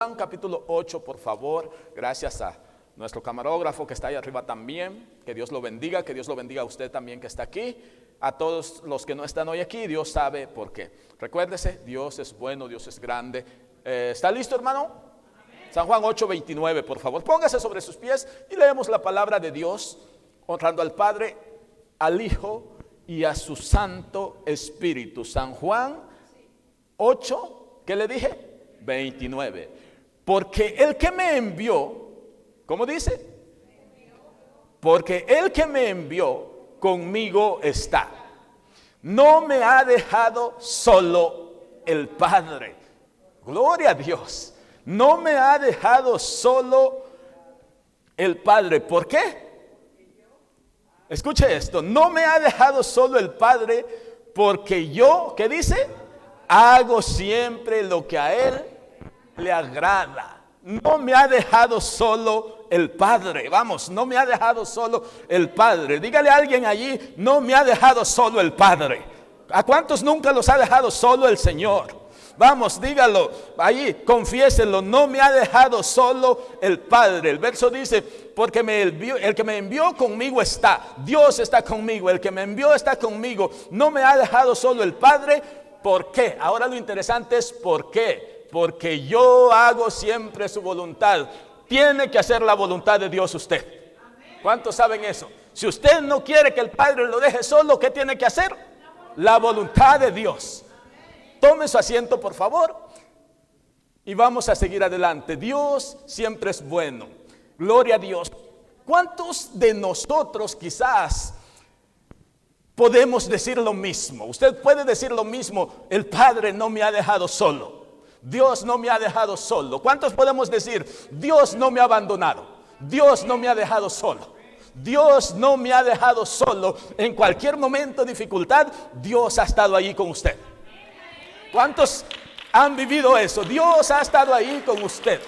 Juan capítulo 8, por favor. Gracias a nuestro camarógrafo que está ahí arriba también. Que Dios lo bendiga a usted también que está aquí. A todos los que no están hoy aquí, Dios sabe por qué. Recuérdese, Dios es bueno, Dios es grande. ¿Está listo, hermano? Amén. San Juan 8, 29, por favor. Póngase sobre sus pies y leemos la palabra de Dios, honrando al Padre, al Hijo y a su Santo Espíritu. San Juan 8, ¿qué le dije? 29. Porque el que me envió, ¿cómo dice? Porque el que me envió conmigo está. No me ha dejado solo el Padre. Gloria a Dios. No me ha dejado solo el Padre. ¿Por qué? Escuche esto. No me ha dejado solo el Padre porque yo, ¿qué dice? Hago siempre lo que a Él le agrada. No me ha dejado solo el Padre. Vamos, no me ha dejado solo el Padre. Dígale a alguien allí, no me ha dejado solo el Padre. ¿A cuántos nunca los ha dejado solo el Señor? Vamos, dígalo, ahí, confiéselo, no me ha dejado solo el Padre. El verso dice, porque el que me envió conmigo está. Dios está conmigo, el que me envió está conmigo. No me ha dejado solo el Padre. ¿Por qué? Ahora lo interesante es ¿por qué? Porque yo hago siempre su voluntad. Tiene que hacer la voluntad de Dios usted. ¿Cuántos saben eso? Si usted no quiere que el Padre lo deje solo, ¿qué tiene que hacer? La voluntad de Dios. Tome su asiento, por favor. Y vamos a seguir adelante. Dios siempre es bueno. Gloria a Dios. ¿Cuántos de nosotros quizás podemos decir lo mismo? Usted puede decir lo mismo. El Padre no me ha dejado solo. Dios no me ha dejado solo. ¿Cuántos podemos decir? Dios no me ha abandonado. Dios no me ha dejado solo. Dios no me ha dejado solo. En cualquier momento de dificultad, Dios ha estado ahí con usted. ¿Cuántos han vivido eso? Dios ha estado ahí con usted.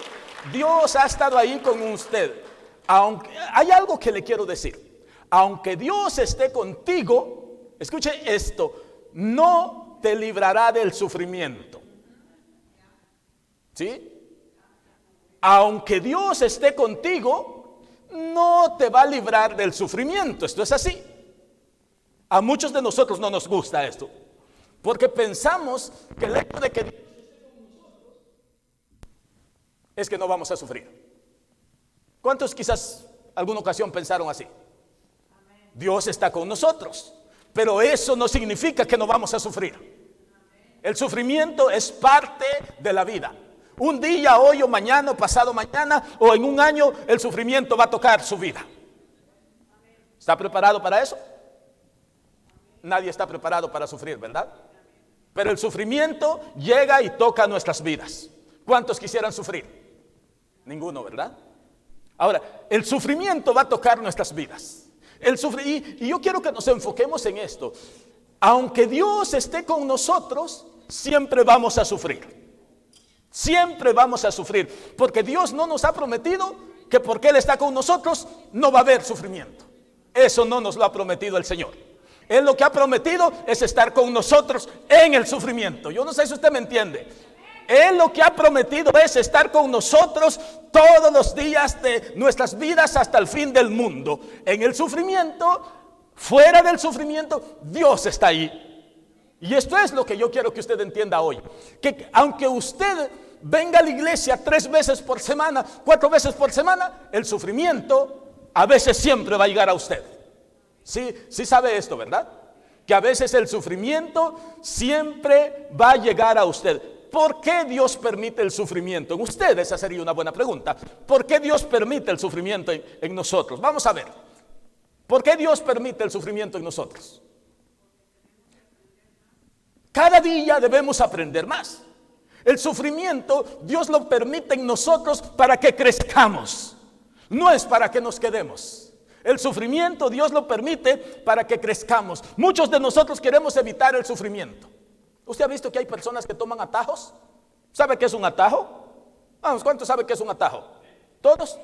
Dios ha estado ahí con usted. Aunque hay algo que le quiero decir. Aunque Dios esté contigo, escuche esto, no te librará del sufrimiento. ¿Sí? Aunque Dios esté contigo, no te va a librar del sufrimiento. Esto es así. A muchos de nosotros no nos gusta esto, porque pensamos que el hecho de que Dios esté con nosotros es que no vamos a sufrir. ¿Cuántos quizás alguna ocasión pensaron así? Dios está con nosotros, pero eso no significa que no vamos a sufrir. El sufrimiento es parte de la vida. Un día, hoy o mañana, pasado mañana o en un año, el sufrimiento va a tocar su vida. ¿Está preparado para eso? Nadie está preparado para sufrir, ¿verdad? Pero el sufrimiento llega y toca nuestras vidas. ¿Cuántos quisieran sufrir? Ninguno, ¿verdad? Ahora, el sufrimiento va a tocar nuestras vidas. Y yo quiero que nos enfoquemos en esto. Aunque Dios esté con nosotros, siempre vamos a sufrir. Siempre vamos a sufrir, porque Dios no nos ha prometido que porque Él está con nosotros no va a haber sufrimiento. Eso no nos lo ha prometido el Señor. Él lo que ha prometido es estar con nosotros en el sufrimiento. Yo no sé si usted me entiende. Él lo que ha prometido es estar con nosotros todos los días de nuestras vidas hasta el fin del mundo. En el sufrimiento, fuera del sufrimiento, Dios está ahí. Y esto es lo que yo quiero que usted entienda hoy. Que aunque usted venga a la iglesia 3 veces por semana, 4 veces por semana, el sufrimiento a veces siempre va a llegar a usted. Sí sabe esto, ¿verdad? Que a veces el sufrimiento siempre va a llegar a usted. ¿Por qué Dios permite el sufrimiento en usted? Esa sería una buena pregunta. ¿Por qué Dios permite el sufrimiento en nosotros? Vamos a ver. ¿Por qué Dios permite el sufrimiento en nosotros? Cada día debemos aprender más. El sufrimiento Dios lo permite en nosotros para que crezcamos. No es para que nos quedemos. El sufrimiento Dios lo permite para que crezcamos. Muchos de nosotros queremos evitar el sufrimiento. ¿Usted ha visto que hay personas que toman atajos? ¿Sabe qué es un atajo? Vamos, ¿cuántos saben qué es un atajo? ¿Todos?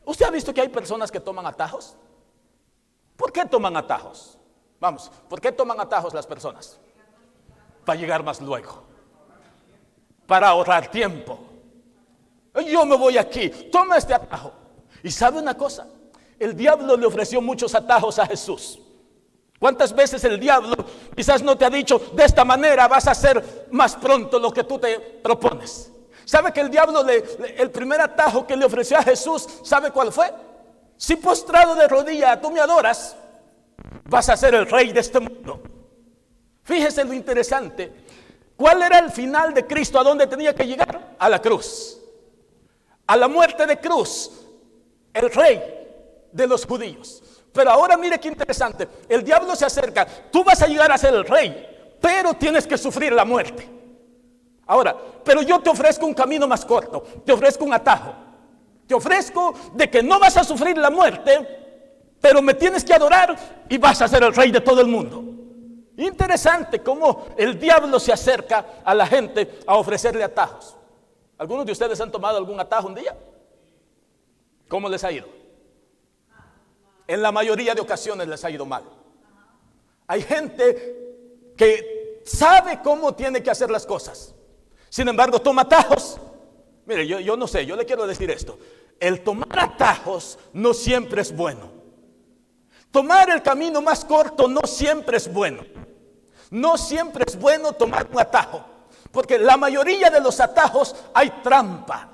¿Usted ha visto que hay personas que toman atajos? ¿Por qué toman atajos? Vamos, ¿por qué toman atajos las personas? Para llegar más luego. para ahorrar tiempo. Yo me voy aquí, toma este atajo. Y sabe una cosa, el diablo le ofreció muchos atajos a Jesús. ¿Cuántas veces el diablo quizás no te ha dicho, de esta manera vas a hacer más pronto lo que tú te propones? ¿Sabe que el diablo, el primer atajo que le ofreció a Jesús, ¿sabe cuál fue? Si postrado de rodilla tú me adoras, vas a ser el rey de este mundo. Fíjese lo interesante. ¿Cuál era el final de Cristo? ¿A dónde tenía que llegar? A la cruz. A la muerte de cruz. El rey de los judíos. Pero ahora mire qué interesante. El diablo se acerca. Tú vas a llegar a ser el rey, pero tienes que sufrir la muerte. Ahora, pero yo te ofrezco un camino más corto. Te ofrezco un atajo. Te ofrezco de que no vas a sufrir la muerte, pero me tienes que adorar y vas a ser el rey de todo el mundo. Interesante cómo el diablo se acerca a la gente a ofrecerle atajos. ¿Algunos de ustedes han tomado algún atajo un día? ¿Cómo les ha ido? En la mayoría de ocasiones les ha ido mal. Hay gente que sabe cómo tiene que hacer las cosas. Sin embargo, toma atajos. Mire, yo no sé, yo le quiero decir esto. El tomar atajos no siempre es bueno. Tomar el camino más corto no siempre es bueno. No siempre es bueno tomar un atajo. Porque la mayoría de los atajos hay trampa.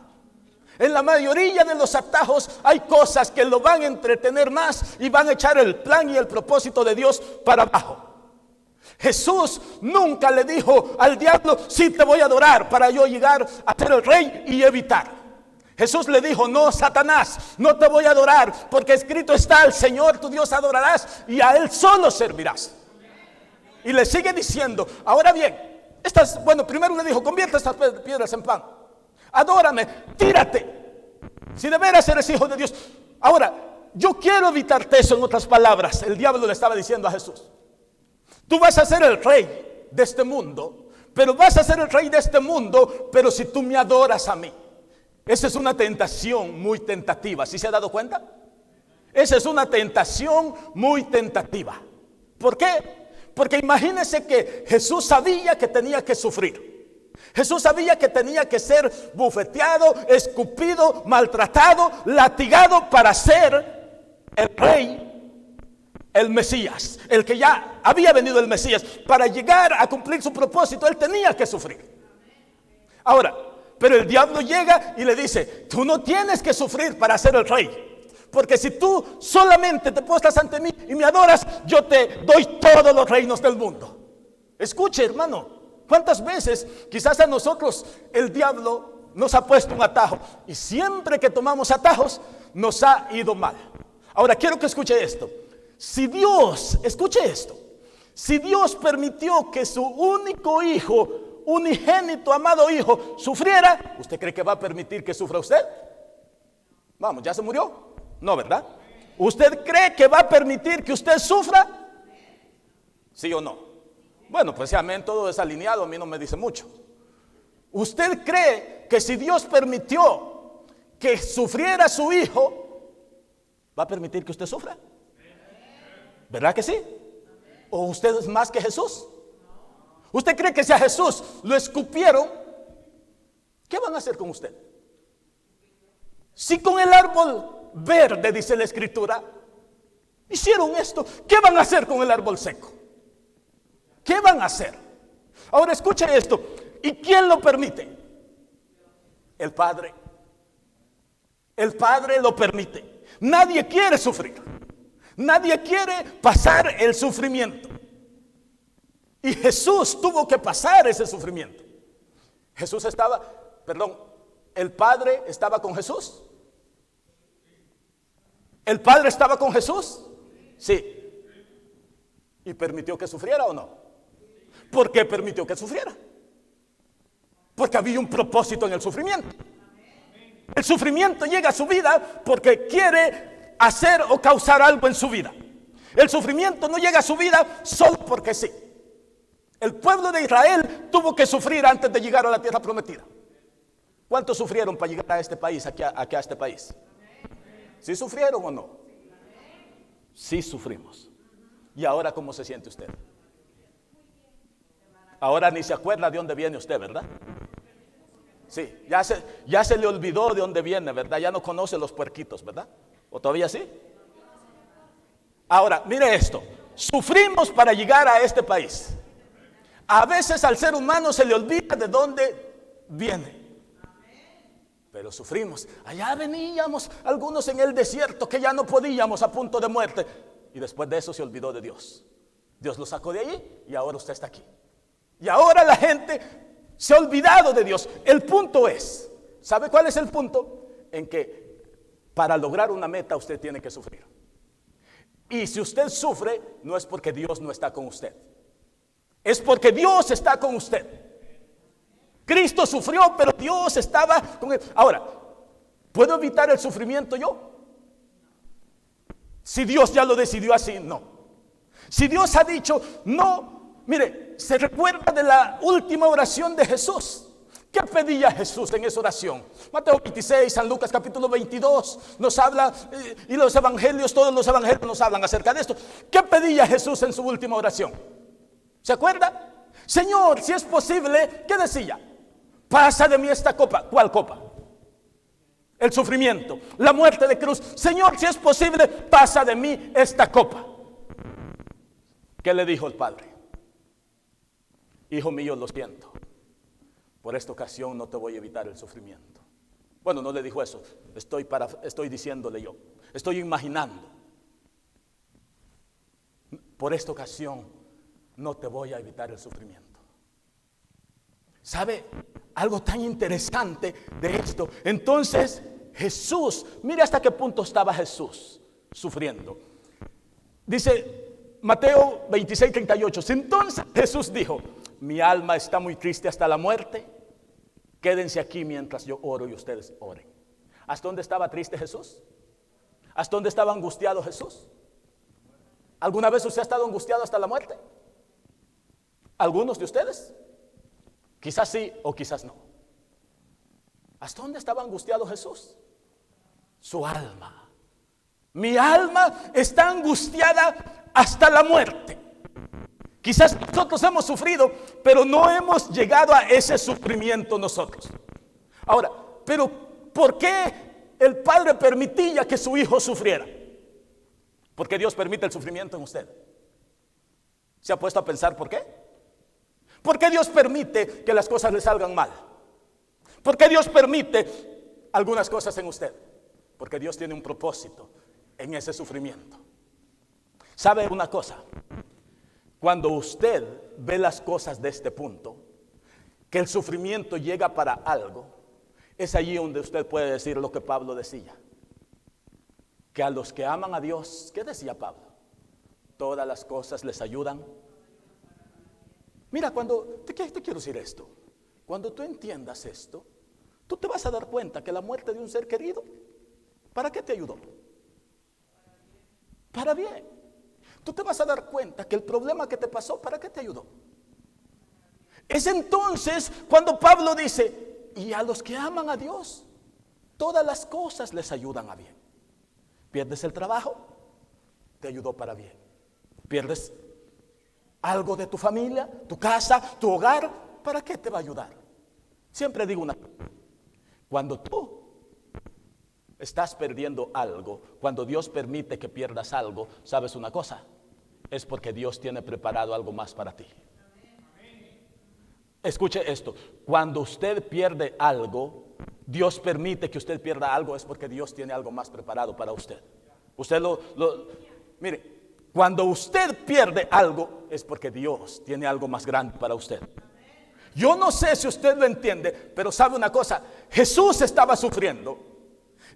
En la mayoría de los atajos hay cosas que lo van a entretener más y van a echar el plan y el propósito de Dios para abajo. Jesús nunca le dijo al diablo, sí te voy a adorar para yo llegar a ser el rey y evitar. Jesús le dijo, no, Satanás, no te voy a adorar porque escrito está, al Señor tu Dios adorarás y a Él solo servirás. Y le sigue diciendo, ahora bien, primero le dijo, convierte estas piedras en pan. Adórame, tírate. Si de veras eres hijo de Dios. Ahora, yo quiero evitarte eso. En otras palabras, el diablo le estaba diciendo a Jesús, tú vas a ser el rey de este mundo, pero vas a ser el rey de este mundo, pero si tú me adoras a mí. Esa es una tentación muy tentativa. ¿Sí se ha dado cuenta? Esa es una tentación muy tentativa. ¿Por qué? Porque imagínense que Jesús sabía que tenía que sufrir. Jesús sabía que tenía que ser bufeteado, escupido, maltratado, latigado para ser el rey, el Mesías, el que ya había venido el Mesías. Para llegar a cumplir su propósito, él tenía que sufrir. Ahora, pero el diablo llega y le dice, tú no tienes que sufrir para ser el rey. Porque si tú solamente te postras ante mí y me adoras, yo te doy todos los reinos del mundo. Escuche, hermano. ¿Cuántas veces quizás a nosotros el diablo nos ha puesto un atajo? Y siempre que tomamos atajos nos ha ido mal. Ahora quiero que escuche esto. Si Dios, escuche esto. Si Dios permitió que su único hijo, unigénito, amado hijo, sufriera, ¿usted cree que va a permitir que sufra usted? Vamos, ¿ya se murió? No, ¿verdad? ¿Usted cree que va a permitir que usted sufra? ¿Sí o no? Bueno, pues si amén, todo es alineado, a mí no me dice mucho. ¿Usted cree que si Dios permitió que sufriera su hijo, va a permitir que usted sufra? ¿Verdad que sí? ¿O usted es más que Jesús? ¿Usted cree que si a Jesús lo escupieron, qué van a hacer con usted? Si con el árbol verde, dice la Escritura, hicieron esto, ¿qué van a hacer con el árbol seco? ¿Qué van a hacer? Ahora escuche esto. ¿Y quién lo permite? El Padre. El Padre lo permite. Nadie quiere sufrir. Nadie quiere pasar el sufrimiento. Y Jesús tuvo que pasar ese sufrimiento. El Padre estaba con Jesús. ¿El Padre estaba con Jesús? Sí. ¿Y permitió que sufriera o no? ¿Por qué permitió que sufriera? Porque había un propósito en el sufrimiento. El sufrimiento llega a su vida porque quiere hacer o causar algo en su vida. El sufrimiento no llega a su vida solo porque sí. El pueblo de Israel tuvo que sufrir antes de llegar a la tierra prometida. ¿Cuántos sufrieron para llegar a este país, aquí a este país? ¿Sí sufrieron o no? Sí sufrimos. ¿Y ahora cómo se siente usted? Ahora ni se acuerda de dónde viene usted, ¿verdad? Sí, ya se le olvidó de dónde viene, ¿verdad? Ya no conoce los puerquitos, ¿verdad? ¿O todavía sí? Ahora, mire esto. Sufrimos para llegar a este país. A veces al ser humano se le olvida de dónde viene. Pero sufrimos. Allá veníamos algunos en el desierto que ya no podíamos, a punto de muerte. Y después de eso se olvidó de Dios. Dios lo sacó de allí y ahora usted está aquí. Y ahora la gente se ha olvidado de Dios. El punto es, ¿sabe cuál es el punto? En que para lograr una meta usted tiene que sufrir. Y si usted sufre, no es porque Dios no está con usted. Es porque Dios está con usted. Cristo sufrió, pero Dios estaba con él. Ahora, ¿puedo evitar el sufrimiento yo? Si Dios ya lo decidió así, no. Si Dios ha dicho no, mire, se recuerda de la última oración de Jesús. ¿Qué pedía Jesús en esa oración? Mateo 26, San Lucas capítulo 22 nos habla, y los evangelios, todos los evangelios nos hablan acerca de esto. ¿Qué pedía Jesús en su última oración? ¿Se acuerda? Señor, si es posible, ¿qué decía? Pasa de mí esta copa. ¿Cuál copa? El sufrimiento, la muerte de cruz. Señor, si es posible, pasa de mí esta copa. ¿Qué le dijo el Padre? Hijo mío, lo siento. Por esta ocasión no te voy a evitar el sufrimiento. Bueno, no le dijo eso. Estoy diciéndole yo. Estoy imaginando. Por esta ocasión no te voy a evitar el sufrimiento. ¿Sabe algo tan interesante de esto? Entonces Jesús, mire hasta qué punto estaba Jesús sufriendo. Dice Mateo 26, 38. Entonces Jesús dijo: mi alma está muy triste hasta la muerte. Quédense aquí mientras yo oro y ustedes oren. ¿Hasta dónde estaba triste Jesús? ¿Hasta dónde estaba angustiado Jesús? ¿Alguna vez usted ha estado angustiado hasta la muerte? ¿Algunos de ustedes? Quizás sí o quizás no. ¿Hasta dónde estaba angustiado Jesús? Su alma. Mi alma está angustiada hasta la muerte. Quizás nosotros hemos sufrido, pero no hemos llegado a ese sufrimiento nosotros. Ahora, pero ¿por qué el Padre permitía que su hijo sufriera? Porque Dios permite el sufrimiento en usted. ¿Se ha puesto a pensar por qué? ¿Por qué Dios permite que las cosas le salgan mal? ¿Por qué Dios permite algunas cosas en usted? Porque Dios tiene un propósito en ese sufrimiento. ¿Sabe una cosa? Cuando usted ve las cosas de este punto, que el sufrimiento llega para algo, es allí donde usted puede decir lo que Pablo decía. Que a los que aman a Dios, ¿qué decía Pablo? Todas las cosas les ayudan. Mira, te quiero decir esto. Cuando tú entiendas esto, tú te vas a dar cuenta que la muerte de un ser querido, ¿para qué te ayudó? Para bien. Tú te vas a dar cuenta que el problema que te pasó, ¿para qué te ayudó? Es entonces cuando Pablo dice: y a los que aman a Dios, todas las cosas les ayudan a bien. Pierdes el trabajo, te ayudó para bien. Pierdes algo de tu familia, tu casa, tu hogar, ¿para qué te va a ayudar? Siempre digo una cosa: cuando tú estás perdiendo algo, cuando Dios permite que pierdas algo, ¿sabes una cosa? Es porque Dios tiene preparado algo más para ti. Escuche esto: cuando usted pierde algo, Dios permite que usted pierda algo, es porque Dios tiene algo más preparado para usted. Usted mire, cuando usted pierde algo, es porque Dios tiene algo más grande para usted. Yo no sé si usted lo entiende, pero sabe una cosa: Jesús estaba sufriendo.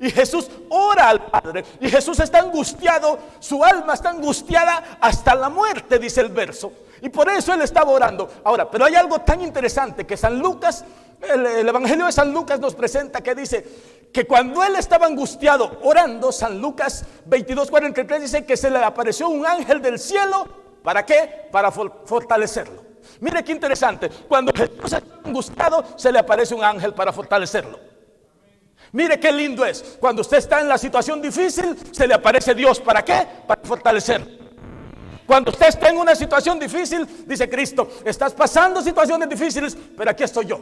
Y Jesús ora al Padre. Y Jesús está angustiado. Su alma está angustiada hasta la muerte, dice el verso. Y por eso Él estaba orando. Ahora, pero hay algo tan interesante que San Lucas, el Evangelio de San Lucas nos presenta, que dice que cuando Él estaba angustiado orando, San Lucas 22:43 dice que se le apareció un ángel del cielo. ¿Para qué? Para fortalecerlo. Mire qué interesante: cuando Jesús está angustiado, se le aparece un ángel para fortalecerlo. Mire qué lindo es: cuando usted está en la situación difícil, se le aparece Dios. ¿Para qué? Para fortalecerlo. Cuando usted está en una situación difícil, dice Cristo: estás pasando situaciones difíciles, pero aquí estoy yo.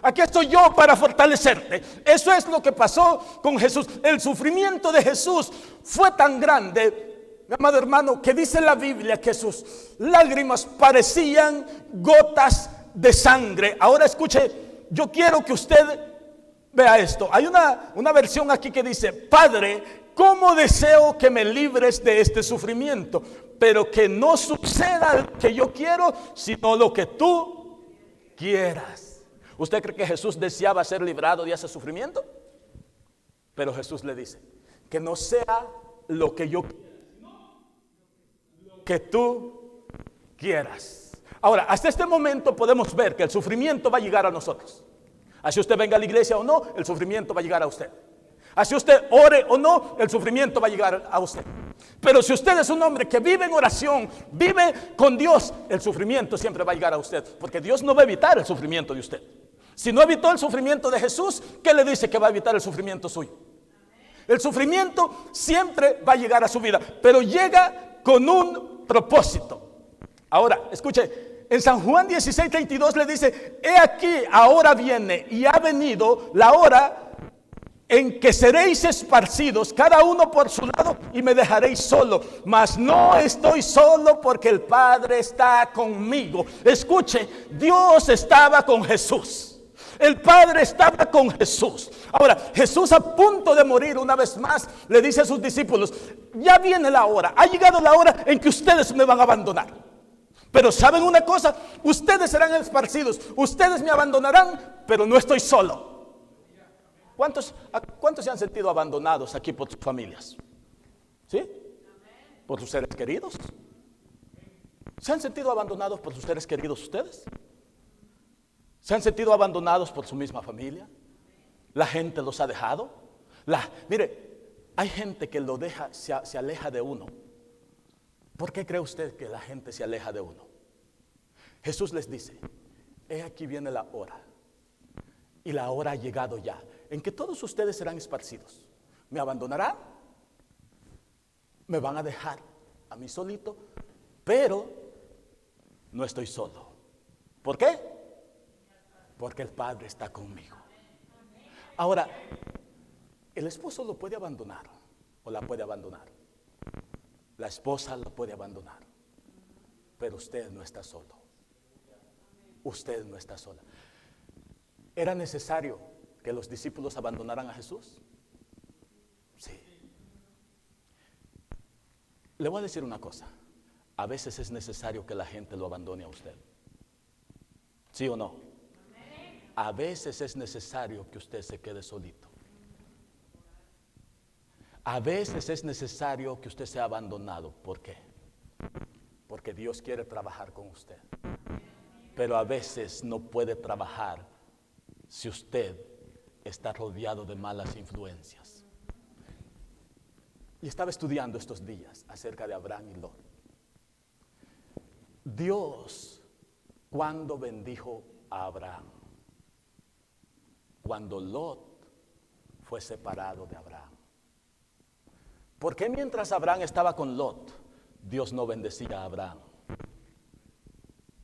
Aquí estoy yo para fortalecerte. Eso es lo que pasó con Jesús. El sufrimiento de Jesús fue tan grande, mi amado hermano, que dice la Biblia que sus lágrimas parecían gotas de sangre. Ahora escuche, yo quiero que usted vea esto. Hay una versión aquí que dice: Padre, cómo deseo que me libres de este sufrimiento, pero que no suceda lo que yo quiero, sino lo que tú quieras. ¿Usted cree que Jesús deseaba ser librado de ese sufrimiento? Pero Jesús le dice: que no sea lo que yo quiera, sino que tú quieras. Ahora, hasta este momento podemos ver que el sufrimiento va a llegar a nosotros. Así usted venga a la iglesia o no, el sufrimiento va a llegar a usted. Así usted ore o no, el sufrimiento va a llegar a usted. Pero si usted es un hombre que vive en oración, vive con Dios, el sufrimiento siempre va a llegar a usted, porque Dios no va a evitar el sufrimiento de usted. Si no evitó el sufrimiento de Jesús, ¿qué le dice que va a evitar el sufrimiento suyo? El sufrimiento siempre va a llegar a su vida, pero llega con un propósito. Ahora, escuche, en San Juan 16:32 le dice: he aquí, ahora viene y ha venido la hora en que seréis esparcidos, cada uno por su lado, y me dejaréis solo. Mas no estoy solo, porque el Padre está conmigo. Escuche, Dios estaba con Jesús. El Padre estaba con Jesús. Ahora, Jesús, a punto de morir una vez más, le dice a sus discípulos: ya viene la hora, ha llegado la hora en que ustedes me van a abandonar. Pero ¿saben una cosa? Ustedes serán esparcidos, ustedes me abandonarán, pero no estoy solo. ¿Cuántos se han sentido abandonados aquí por sus familias? ¿Sí? ¿Por sus seres queridos? ¿Se han sentido abandonados por sus seres queridos ustedes? ¿Se han sentido abandonados por su misma familia? ¿La gente los ha dejado? Mire, hay gente que lo deja, se aleja de uno. ¿Por qué cree usted que la gente se aleja de uno? Jesús les dice: he aquí viene la hora, y la hora ha llegado ya, en que todos ustedes serán esparcidos. Me abandonarán, me van a dejar a mí solito, pero no estoy solo. ¿Por qué? Porque el Padre está conmigo. Ahora, el esposo lo puede abandonar o la puede abandonar. La esposa lo puede abandonar, pero usted no está solo. Usted no está sola. ¿Era necesario que los discípulos abandonaran a Jesús? Sí. Le voy a decir una cosa: a veces es necesario que la gente lo abandone a usted. ¿Sí o no? A veces es necesario que usted se quede solito. A veces es necesario que usted sea abandonado. ¿Por qué? Porque Dios quiere trabajar con usted. Pero a veces no puede trabajar si usted está rodeado de malas influencias. Y estaba estudiando estos días acerca de Abraham y Lot. Dios, ¿cuándo bendijo a Abraham? Cuando Lot fue separado de Abraham. ¿Por qué mientras Abraham estaba con Lot, Dios no bendecía a Abraham?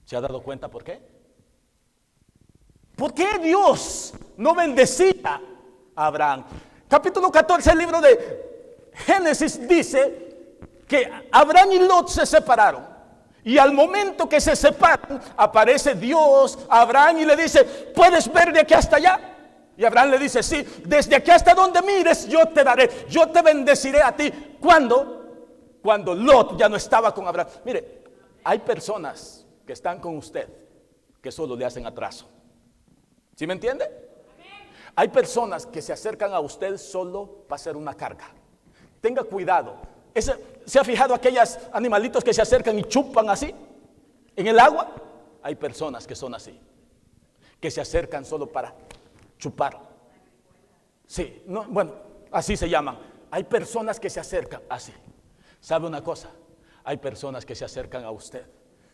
¿Se ha dado cuenta por qué? ¿Por qué Dios no bendecía a Abraham? Capítulo 14 del libro de Génesis dice que Abraham y Lot se separaron. Y al momento que se separan, aparece Dios a Abraham y le dice: ¿puedes ver de aquí hasta allá? Y Abraham le dice: sí, desde aquí hasta donde mires yo te daré, yo te bendeciré a ti. ¿Cuándo? Cuando Lot ya no estaba con Abraham. Mire, hay personas que están con usted que solo le hacen atraso. ¿Sí me entiende? Hay personas que se acercan a usted solo para hacer una carga. Tenga cuidado. ¿Se ha fijado aquellos animalitos que se acercan y chupan así en el agua? Hay personas que son así, que se acercan solo para chupar. Sí, no, bueno, así se llaman. Hay personas que se acercan así. ¿Sabe una cosa? Hay personas que se acercan a usted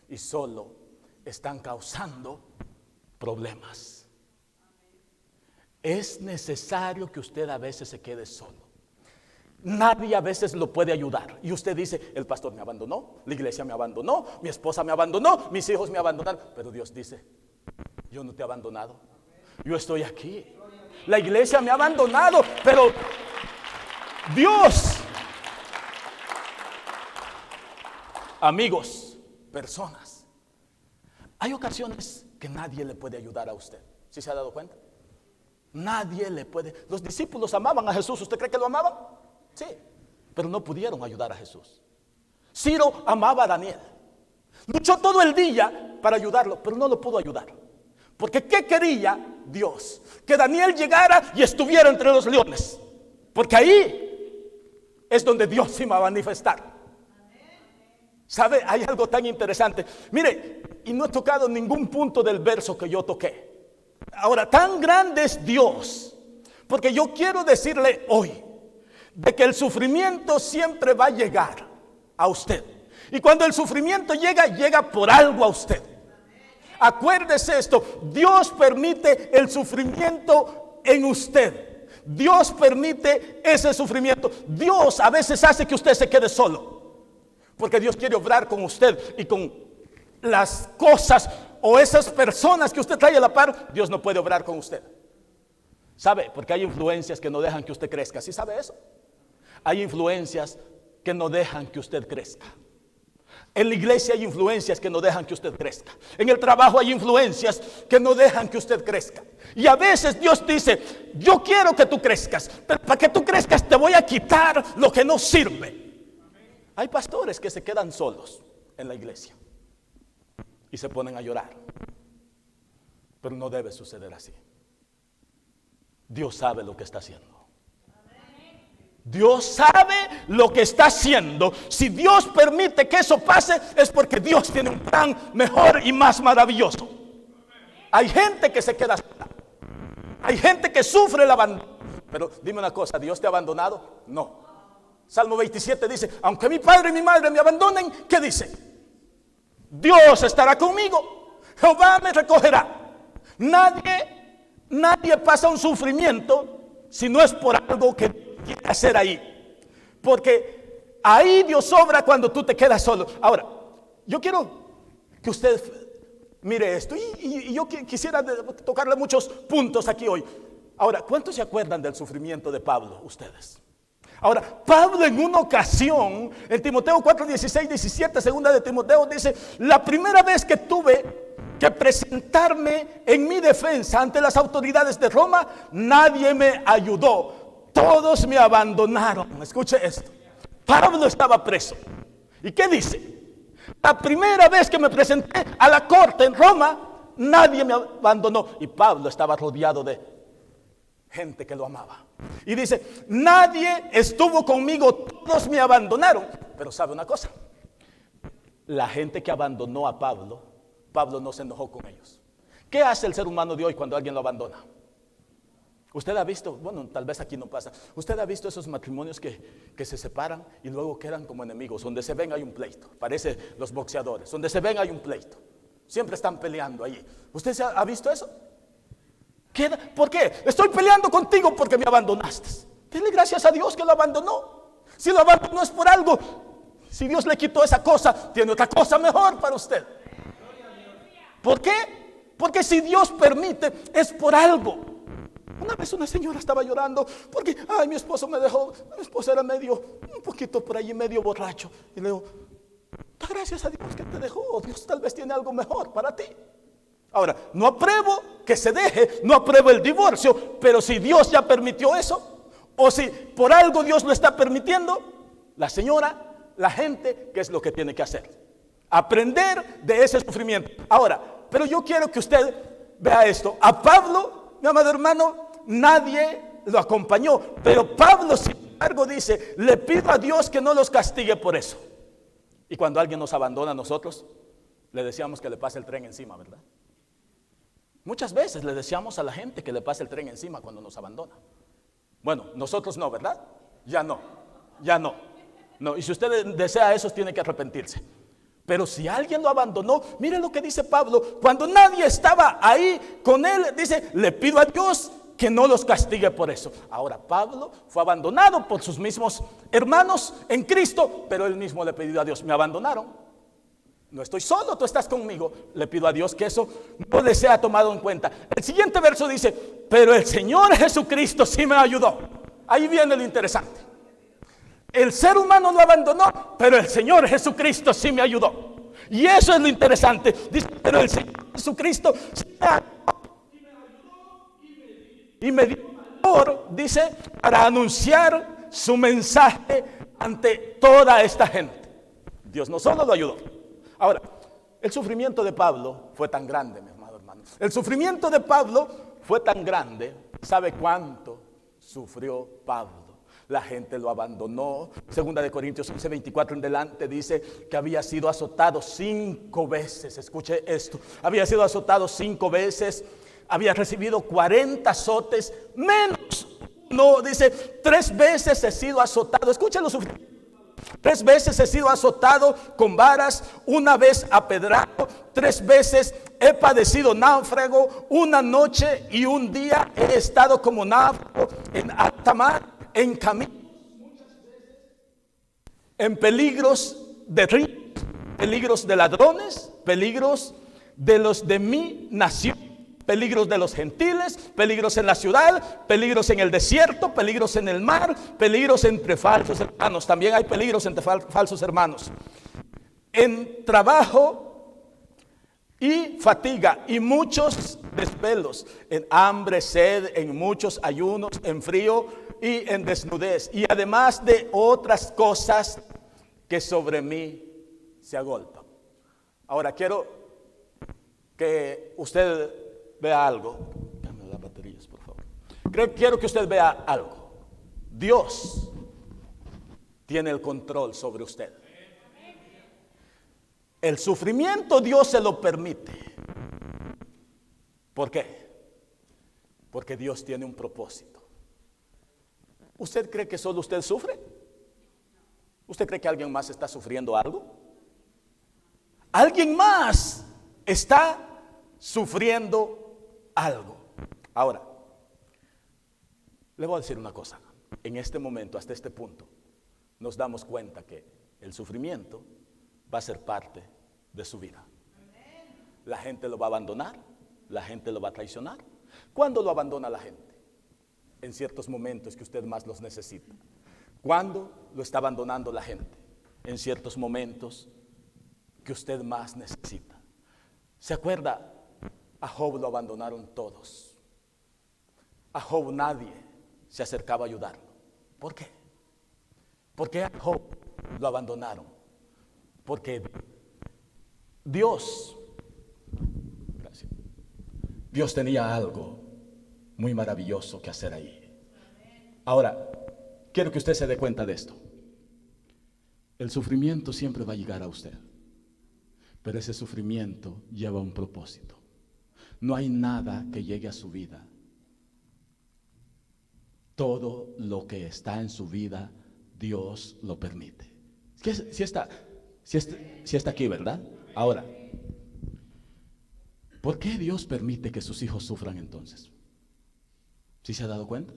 y solo están causando problemas. Es necesario que usted a veces se quede solo. Nadie a veces lo puede ayudar. Y usted dice: el pastor me abandonó, la iglesia me abandonó, mi esposa me abandonó, mis hijos me abandonaron. Pero Dios dice: yo no te he abandonado. Yo estoy aquí. La iglesia me ha abandonado, pero Dios, amigos, personas, hay ocasiones que nadie le puede ayudar a usted. ¿Sí se ha dado cuenta? Nadie le puede. Los discípulos amaban a Jesús. ¿Usted cree que lo amaban? Sí, pero no pudieron ayudar a Jesús. Ciro amaba a Daniel. Luchó todo el día para ayudarlo, pero no lo pudo ayudar. Porque ¿qué quería Dios? Que Daniel llegara y estuviera entre los leones. Porque ahí es donde Dios se iba a manifestar. ¿Sabe? Hay algo tan interesante. Mire, y no he tocado ningún punto del verso que yo toqué. Ahora, tan grande es Dios, porque yo quiero decirle hoy de que el sufrimiento siempre va a llegar a usted. Y cuando el sufrimiento llega, llega por algo a usted. Acuérdese esto, Dios permite el sufrimiento en usted. Dios permite ese sufrimiento. Dios a veces hace que usted se quede solo, porque Dios quiere obrar con usted y con las cosas o esas personas que usted trae a la par. Dios no puede obrar con usted. ¿Sabe? Porque hay influencias que no dejan que usted crezca. ¿Sí sabe eso? Hay influencias que no dejan que usted crezca. En la iglesia hay influencias que no dejan que usted crezca. En el trabajo hay influencias que no dejan que usted crezca. Y a veces Dios dice: yo quiero que tú crezcas, pero para que tú crezcas te voy a quitar lo que no sirve. Hay pastores que se quedan solos en la iglesia y se ponen a llorar. Pero no debe suceder así. Dios sabe lo que está haciendo. Dios sabe lo que está haciendo. Si Dios permite que eso pase, es porque Dios tiene un plan mejor y más maravilloso. Hay gente que se queda sola. Hay gente que sufre el abandono. Pero dime una cosa, ¿Dios te ha abandonado? No. Salmo 27 dice: aunque mi padre y mi madre me abandonen, ¿qué dice? Dios estará conmigo. Jehová me recogerá. Nadie pasa un sufrimiento si no es por algo que quiere hacer ahí. Porque ahí Dios obra cuando tú te quedas solo. Ahora, yo quiero que usted mire esto. Y yo quisiera tocarle muchos puntos aquí hoy. Ahora, ¿cuántos se acuerdan del sufrimiento de Pablo? Ustedes. Ahora, Pablo en una ocasión, en Timoteo 4, 16, 17, segunda de Timoteo, dice: la primera vez que tuve que presentarme en mi defensa ante las autoridades de Roma, nadie me ayudó. Todos me abandonaron. Escuche esto. Pablo estaba preso. ¿Y qué dice? La primera vez que me presenté a la corte en Roma, nadie me abandonó. Y Pablo estaba rodeado de gente que lo amaba. Y dice: nadie estuvo conmigo, todos me abandonaron. Pero ¿sabe una cosa? La gente que abandonó a Pablo, Pablo no se enojó con ellos. ¿Qué hace el ser humano de hoy cuando alguien lo abandona? Usted ha visto, bueno, tal vez aquí no pasa, usted ha visto esos matrimonios que se separan y luego quedan como enemigos. Donde se ven hay un pleito, parece los boxeadores, donde se ven hay un pleito, siempre están peleando allí. ¿Usted ha visto eso? ¿Por qué? Estoy peleando contigo porque me abandonaste. Dile gracias a Dios que lo abandonó. Si lo abandonó es por algo. Si Dios le quitó esa cosa, tiene otra cosa mejor para usted. ¿Por qué? Porque si Dios permite, es por algo. Una vez una señora estaba llorando porque, ay, mi esposo me dejó. Mi esposo era un poquito por allí, medio borracho. Y le digo: da gracias a Dios que te dejó. Dios tal vez tiene algo mejor para ti. Ahora, no apruebo que se deje, no apruebo el divorcio, pero si Dios ya permitió eso, o si por algo Dios lo está permitiendo, la señora, la gente, ¿qué es lo que tiene que hacer? Aprender de ese sufrimiento. Ahora, pero yo quiero que usted vea esto. A Pablo, mi amado hermano, nadie lo acompañó, pero Pablo sin embargo dice: le pido a Dios que no los castigue por eso. Y cuando alguien nos abandona a nosotros, le deseamos que le pase el tren encima, ¿verdad? Muchas veces le deseamos a la gente que le pase el tren encima cuando nos abandona. Bueno, nosotros no, ¿verdad? Ya no. Y si usted desea eso, tiene que arrepentirse. Pero si alguien lo abandonó, mire lo que dice Pablo. Cuando nadie estaba ahí con él, dice: le pido a Dios que no los castigue por eso. Ahora, Pablo fue abandonado por sus mismos hermanos en Cristo, pero él mismo le pidió a Dios: me abandonaron, no estoy solo, tú estás conmigo. Le pido a Dios que eso no le sea tomado en cuenta. El siguiente verso dice, pero el Señor Jesucristo sí me ayudó. Ahí viene lo interesante. El ser humano lo abandonó, pero el Señor Jesucristo sí me ayudó. Y eso es lo interesante. Dice, pero el Señor Jesucristo sí me ayudó y me dio valor, dice, para anunciar su mensaje ante toda esta gente. Dios no solo lo ayudó. Ahora, el sufrimiento de Pablo fue tan grande, mi amado hermano. El sufrimiento de Pablo fue tan grande. ¿Sabe cuánto sufrió Pablo? La gente lo abandonó. Segunda de Corintios 11:24 en delante dice que había sido azotado 5 veces. Escuche esto. Había sido azotado 5 veces. Había recibido 40 azotes menos. No, dice 3 veces he sido azotado. Escuche lo sufrimiento. 3 veces he sido azotado con varas, 1 vez apedrado, 3 veces he padecido náufrago, 1 noche y 1 día he estado como náufrago en alta mar, en camino, en peligros de ríos, peligros de ladrones, peligros de los de mi nación, peligros de los gentiles, peligros en la ciudad, peligros en el desierto, peligros en el mar, peligros entre falsos hermanos. También hay peligros entre falsos hermanos. En trabajo y fatiga y muchos desvelos, en hambre, sed, en muchos ayunos, en frío y en desnudez. Y además de otras cosas que sobre mí se agolpan. Ahora quiero que usted vea algo. Dame las baterías, por favor. Quiero que usted vea algo. Dios tiene el control sobre usted. El sufrimiento Dios se lo permite. ¿Por qué? Porque Dios tiene un propósito. ¿Usted cree que solo usted sufre? ¿Usted cree que alguien más está sufriendo algo? Alguien más está sufriendo algo. Ahora, le voy a decir una cosa. En este momento, hasta este punto, nos damos cuenta que el sufrimiento va a ser parte de su vida. La gente lo va a abandonar, la gente lo va a traicionar. ¿Cuándo lo abandona la gente? En ciertos momentos que usted más los necesita. ¿Cuándo lo está abandonando la gente? En ciertos momentos que usted más necesita. ¿Se acuerda? A Job lo abandonaron todos. A Job nadie se acercaba a ayudarlo. ¿Por qué? ¿Por qué a Job lo abandonaron? Porque Dios tenía algo muy maravilloso que hacer ahí. Ahora, quiero que usted se dé cuenta de esto. El sufrimiento siempre va a llegar a usted, pero ese sufrimiento lleva un propósito. No hay nada que llegue a su vida. Todo lo que está en su vida, Dios lo permite. Si está aquí, ¿verdad? Ahora, ¿por qué Dios permite que sus hijos sufran entonces? ¿Sí se ha dado cuenta?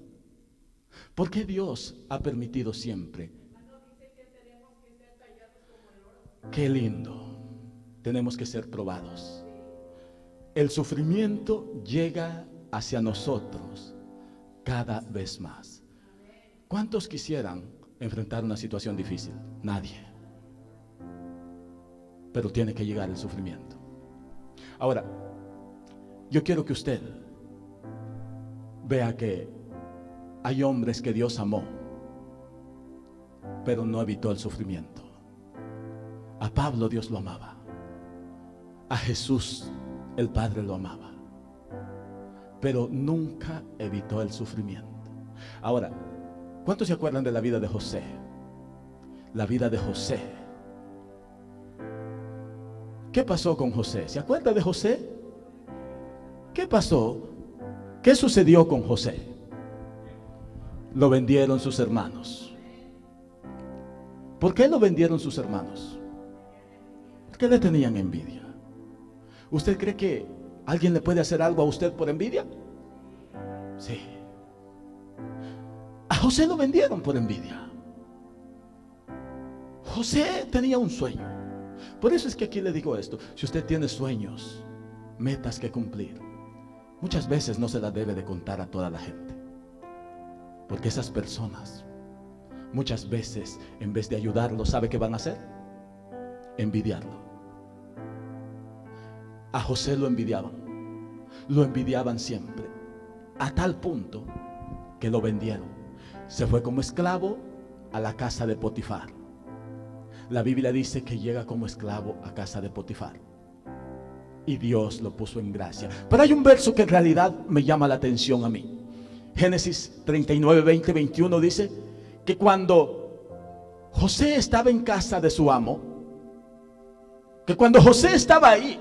¿Por qué Dios ha permitido siempre? Qué lindo. Tenemos que ser probados. El sufrimiento llega hacia nosotros cada vez más. ¿Cuántos quisieran enfrentar una situación difícil? Nadie. Pero tiene que llegar el sufrimiento. Ahora, yo quiero que usted vea que hay hombres que Dios amó, pero no evitó el sufrimiento. A Pablo Dios lo amaba. A Jesús el Padre lo amaba, pero nunca evitó el sufrimiento. Ahora, ¿cuántos se acuerdan de la vida de José? La vida de José. ¿Qué pasó con José? ¿Se acuerda de José? ¿Qué pasó? ¿Qué sucedió con José? Lo vendieron sus hermanos. ¿Por qué lo vendieron sus hermanos? Porque le tenían envidia. ¿Usted cree que alguien le puede hacer algo a usted por envidia? Sí. A José lo vendieron por envidia. José tenía un sueño. Por eso es que aquí le digo esto: si usted tiene sueños, metas que cumplir, muchas veces no se las debe de contar a toda la gente, porque esas personas muchas veces, en vez de ayudarlo, ¿sabe qué van a hacer? Envidiarlo. A José lo envidiaban siempre, a tal punto que lo vendieron. Se fue como esclavo a la casa de Potifar. La Biblia dice que llega como esclavo a casa de Potifar y Dios lo puso en gracia. Pero hay un verso que en realidad me llama la atención a mí. Génesis 39, 20, 21 dice que cuando José estaba en casa de su amo, que cuando José estaba ahí,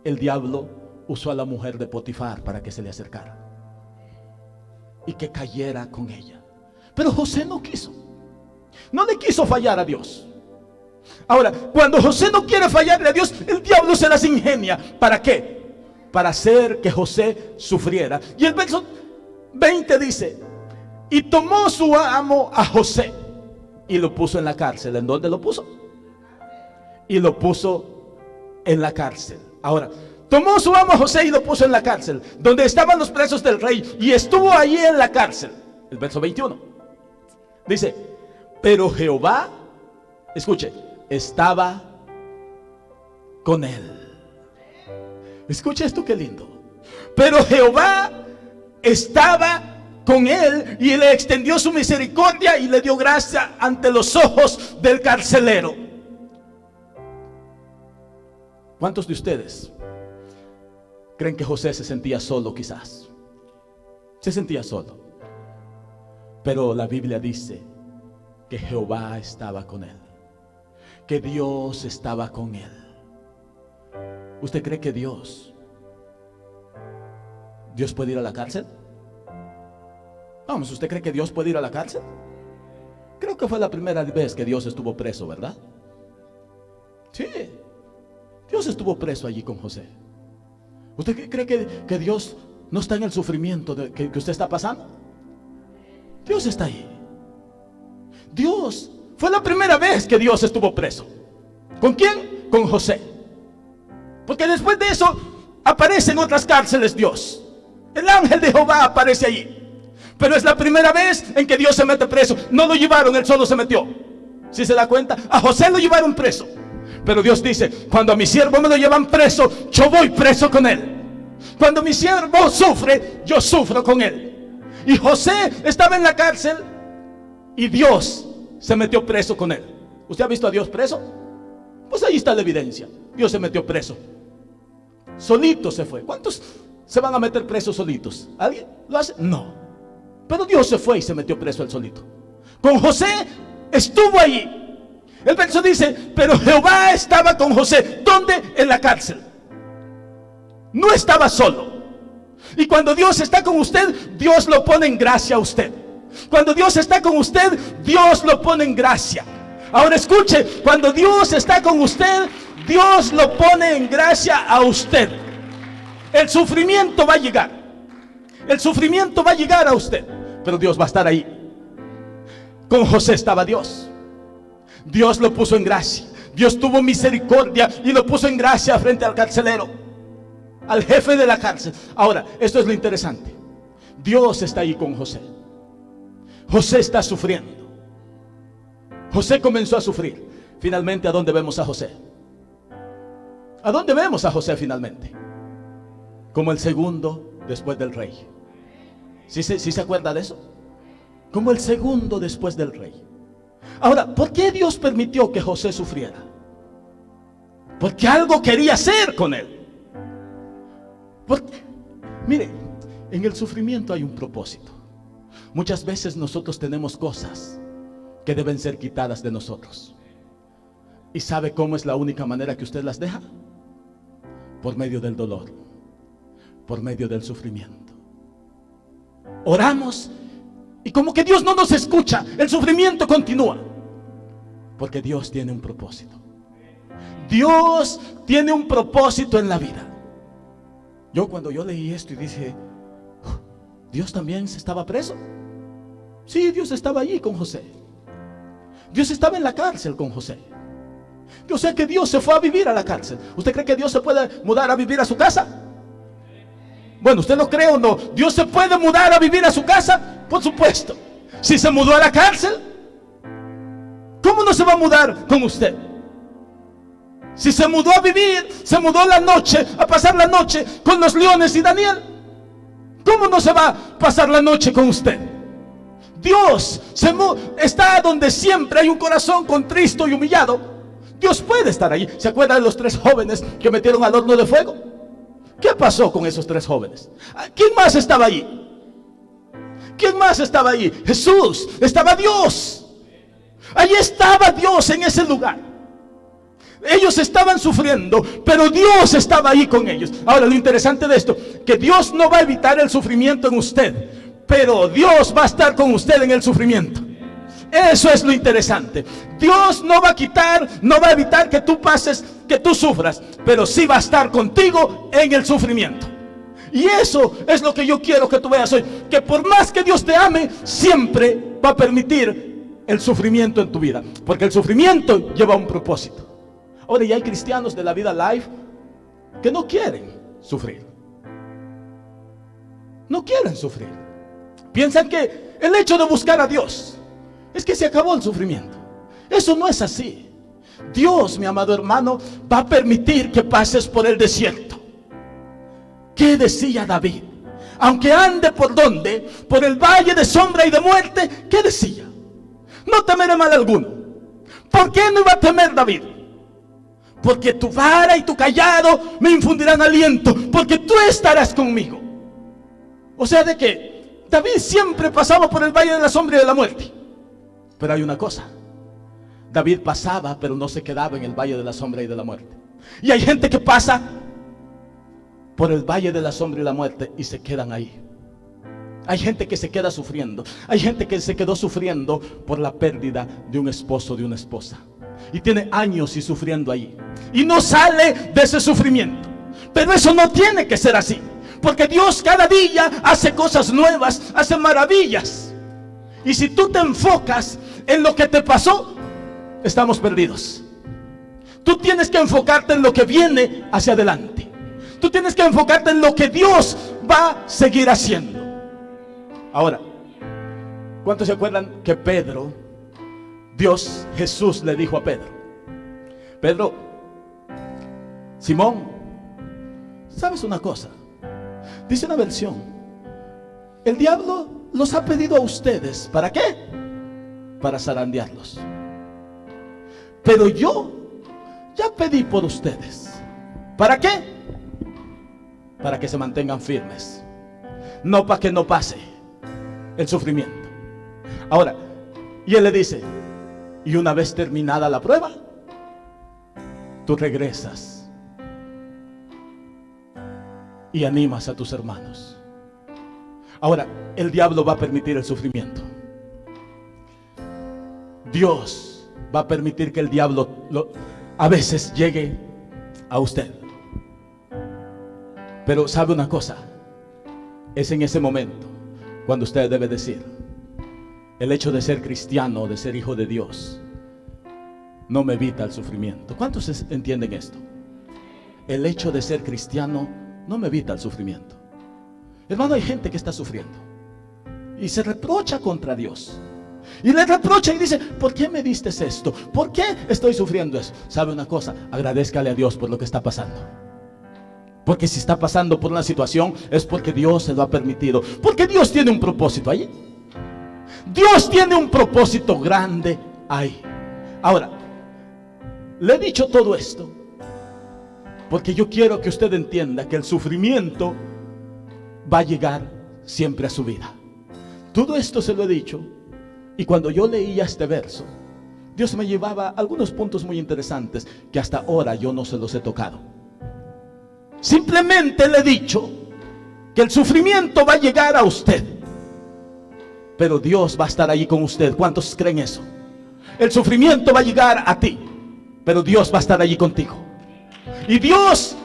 el diablo usó a la mujer de Potifar para que se le acercara y que cayera con ella. Pero José no le quiso fallar a Dios. Ahora, cuando José no quiere fallarle a Dios, el diablo se las ingenia. ¿Para qué? Para hacer que José sufriera. Y el verso 20 dice: y tomó su amo a José y lo puso en la cárcel. ¿En dónde lo puso? Y lo puso en la cárcel. Ahora, tomó su amo a José y lo puso en la cárcel, donde estaban los presos del rey, y estuvo allí en la cárcel. El verso 21 dice: pero Jehová, escuche, estaba con él. Escuche esto, qué lindo. Pero Jehová estaba con él y le extendió su misericordia y le dio gracia ante los ojos del carcelero. ¿Cuántos de ustedes creen que José se sentía solo? Quizás se sentía solo, pero la Biblia dice que Jehová estaba con él, que Dios estaba con él. ¿Usted cree que Dios puede ir a la cárcel? Vamos, ¿usted cree que Dios puede ir a la cárcel? Creo que fue la primera vez que Dios estuvo preso, ¿verdad? Sí, Dios estuvo preso allí con José. ¿Usted cree que Dios no está en el sufrimiento que usted está pasando? Dios está ahí. Dios, fue la primera vez que Dios estuvo preso. ¿Con quién? Con José. Porque después de eso aparece en otras cárceles Dios. El ángel de Jehová aparece allí. Pero es la primera vez en que Dios se mete preso. No lo llevaron, él solo se metió. ¿Sí se da cuenta? A José lo llevaron preso, pero Dios dice: cuando a mi siervo me lo llevan preso, yo voy preso con él. Cuando mi siervo sufre, yo sufro con él. Y José estaba en la cárcel y Dios se metió preso con él. ¿Usted ha visto a Dios preso? Pues ahí está la evidencia. Dios se metió preso. Solito se fue. ¿Cuántos se van a meter presos solitos? ¿Alguien lo hace? No. Pero Dios se fue y se metió preso él solito. Con José estuvo allí. El verso dice: pero Jehová estaba con José. ¿Dónde? En la cárcel. No estaba solo. Y cuando Dios está con usted, Dios lo pone en gracia a usted. Cuando Dios está con usted, Dios lo pone en gracia. Ahora escuche, cuando Dios está con usted, Dios lo pone en gracia a usted. El sufrimiento va a llegar. El sufrimiento va a llegar a usted, pero Dios va a estar ahí. Con José estaba Dios. Dios lo puso en gracia. Dios tuvo misericordia y lo puso en gracia frente al carcelero, al jefe de la cárcel. Ahora, esto es lo interesante. Dios está ahí con José. José está sufriendo. José comenzó a sufrir. Finalmente, ¿a dónde vemos a José? ¿A dónde vemos a José finalmente? Como el segundo después del rey. ¿Sí se acuerda de eso? Como el segundo después del rey. Ahora, ¿por qué Dios permitió que José sufriera? Porque algo quería hacer con él. Porque, mire, en el sufrimiento hay un propósito. Muchas veces nosotros tenemos cosas que deben ser quitadas de nosotros. ¿Y sabe cómo es la única manera que usted las deja? Por medio del dolor, por medio del sufrimiento. Oramos y como que Dios no nos escucha, el sufrimiento continúa. Porque Dios tiene un propósito. Dios tiene un propósito en la vida. Cuando yo leí esto y dije, ¿Dios también estaba preso? Sí, Dios estaba allí con José. Dios estaba en la cárcel con José. O sea que Dios se fue a vivir a la cárcel. ¿Usted cree que Dios se puede mudar a vivir a su casa? Bueno, ¿usted lo cree o no? ¿Dios se puede mudar a vivir a su casa? Por supuesto. Si se mudó a la cárcel, ¿cómo no se va a mudar con usted? Si se mudó a vivir, se mudó la noche, a pasar la noche con los leones y Daniel, ¿cómo no se va a pasar la noche con usted? Dios está donde siempre hay un corazón contristo y humillado. Dios puede estar allí. ¿Se acuerdan de los 3 jóvenes que metieron al horno de fuego? ¿Qué pasó con esos 3 jóvenes? ¿Quién más estaba allí? ¿Quién más estaba allí? Jesús, estaba Dios. Allí estaba Dios en ese lugar. Ellos estaban sufriendo, pero Dios estaba ahí con ellos. Ahora, lo interesante de esto, que Dios no va a evitar el sufrimiento en usted, pero Dios va a estar con usted en el sufrimiento. Eso es lo interesante. Dios no va a quitar, no va a evitar que tú pases, que tú sufras, pero sí va a estar contigo en el sufrimiento. Y eso es lo que yo quiero que tú veas hoy, que por más que Dios te ame, siempre va a permitir el sufrimiento en tu vida, porque el sufrimiento lleva un propósito. Ahora, ya hay cristianos de la vida live que no quieren sufrir. No quieren sufrir. Piensan que el hecho de buscar a Dios es que se acabó el sufrimiento. Eso no es así. Dios, mi amado hermano, va a permitir que pases por el desierto. ¿Qué decía David? Aunque ande por donde, por el valle de sombra y de muerte, ¿qué decía? No temeré mal alguno. ¿Por qué no iba a temer David? Porque tu vara y tu cayado me infundirán aliento, porque tú estarás conmigo. O sea, de que David siempre pasaba por el valle de la sombra y de la muerte. Pero hay una cosa: David pasaba, pero no se quedaba en el valle de la sombra y de la muerte. Y hay gente que pasa por el valle de la sombra y la muerte y se quedan ahí. Hay gente que se queda sufriendo. Hay gente que se quedó sufriendo por la pérdida de un esposo, de una esposa, y tiene años y sufriendo ahí, y no sale de ese sufrimiento. Pero eso no tiene que ser así, porque Dios cada día hace cosas nuevas, hace maravillas. Y si tú te enfocas en lo que te pasó, estamos perdidos. Tú tienes que enfocarte en lo que viene hacia adelante. Tú tienes que enfocarte en lo que Dios va a seguir haciendo. Ahora, ¿cuántos se acuerdan que Jesús le dijo a Pedro, Simón, ¿sabes una cosa? Dice una versión, el diablo los ha pedido a ustedes, ¿para qué? Para zarandearlos. Pero yo ya pedí por ustedes. ¿Para qué? Para que se mantengan firmes, no para que no pase el sufrimiento. Ahora, y él le dice, y una vez terminada la prueba, tú regresas y animas a tus hermanos. Ahora, el diablo va a permitir el sufrimiento. Dios va a permitir que el diablo a veces llegue a usted. Pero sabe una cosa, es en ese momento cuando usted debe decir, el hecho de ser cristiano, de ser hijo de Dios, no me evita el sufrimiento. ¿Cuántos entienden esto? El hecho de ser cristiano no me evita el sufrimiento. Hermano, hay gente que está sufriendo y se reprocha contra Dios, y le reprocha y dice, ¿por qué me diste esto? ¿Por qué estoy sufriendo eso? ¿Sabe una cosa? Agradézcale a Dios por lo que está pasando. Porque si está pasando por una situación, es porque Dios se lo ha permitido. Porque Dios tiene un propósito ahí. Dios tiene un propósito grande ahí. Ahora, le he dicho todo esto porque yo quiero que usted entienda que el sufrimiento va a llegar siempre a su vida. Todo esto se lo he dicho, y cuando yo leía este verso, Dios me llevaba a algunos puntos muy interesantes que hasta ahora yo no se los he tocado. Simplemente le he dicho que el sufrimiento va a llegar a usted, pero Dios va a estar allí con usted. ¿Cuántos creen eso? El sufrimiento va a llegar a ti, pero Dios va a estar allí contigo. Y Dios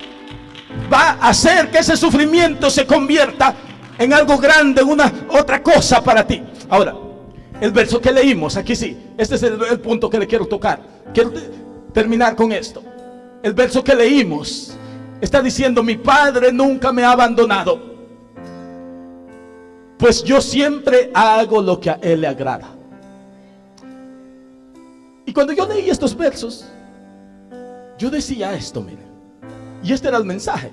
va a hacer que ese sufrimiento se convierta en algo grande, en una otra cosa para ti. Ahora, el verso que leímos aquí, sí, este es el punto que le quiero tocar. Quiero terminar con esto. El verso que leímos está diciendo: mi Padre nunca me ha abandonado, pues yo siempre hago lo que a Él le agrada. Y cuando yo leí estos versos, yo decía esto, miren, y este era el mensaje,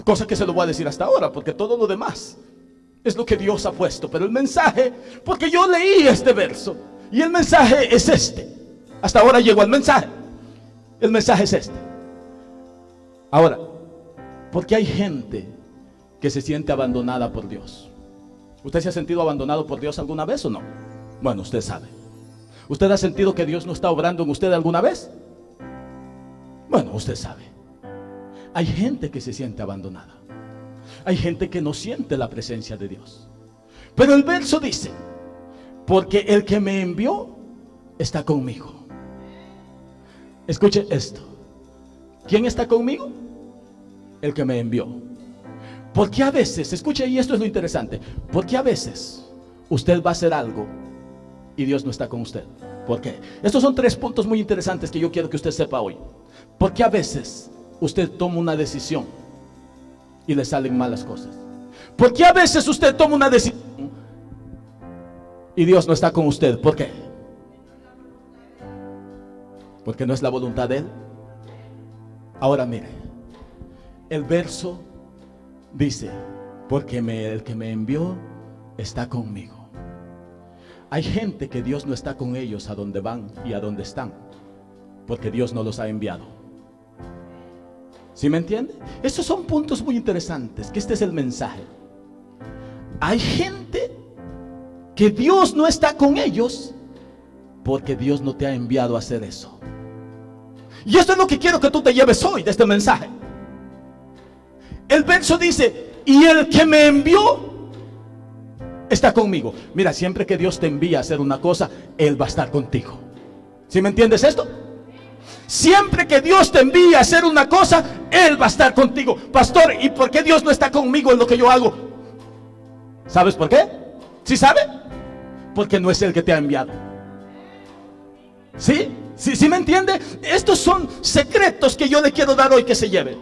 cosa que se lo voy a decir hasta ahora, porque todo lo demás es lo que Dios ha puesto. Pero el mensaje, porque yo leí este verso, y el mensaje es este. Hasta ahora llegó el mensaje. El mensaje es este. Ahora, ¿por qué hay gente que se siente abandonada por Dios? ¿Usted se ha sentido abandonado por Dios alguna vez o no? Bueno, usted sabe. ¿Usted ha sentido que Dios no está obrando en usted alguna vez? Bueno, usted sabe. Hay gente que se siente abandonada. Hay gente que no siente la presencia de Dios. Pero el verso dice: porque el que me envió está conmigo. Escuche esto. ¿Quién está conmigo? El que me envió. Porque a veces, escuche, y esto es lo interesante, porque a veces usted va a hacer algo y Dios no está con usted. ¿Por qué? Estos son 3 puntos muy interesantes que yo quiero que usted sepa hoy. Porque a veces usted toma una decisión y le salen malas cosas. Porque a veces usted toma una decisión y Dios no está con usted. ¿Por qué? Porque no es la voluntad de Él. Ahora mire, el verso dice: porque el que me envió está conmigo. Hay gente que Dios no está con ellos a donde van y a donde están, porque Dios no los ha enviado. ¿Sí me entiende? Estos son puntos muy interesantes, que este es el mensaje. Hay gente que Dios no está con ellos porque Dios no te ha enviado a hacer eso. Y esto es lo que quiero que tú te lleves hoy de este mensaje. El verso dice: y el que me envió está conmigo. Mira, siempre que Dios te envía a hacer una cosa, Él va a estar contigo. ¿Sí me entiendes esto? Siempre que Dios te envía a hacer una cosa, Él va a estar contigo. Pastor, ¿y por qué Dios no está conmigo en lo que yo hago? ¿Sabes por qué? ¿Sí sabe? Porque no es Él que te ha enviado. ¿Sí? ¿Sí me entiende? Estos son secretos que yo le quiero dar hoy, que se lleven.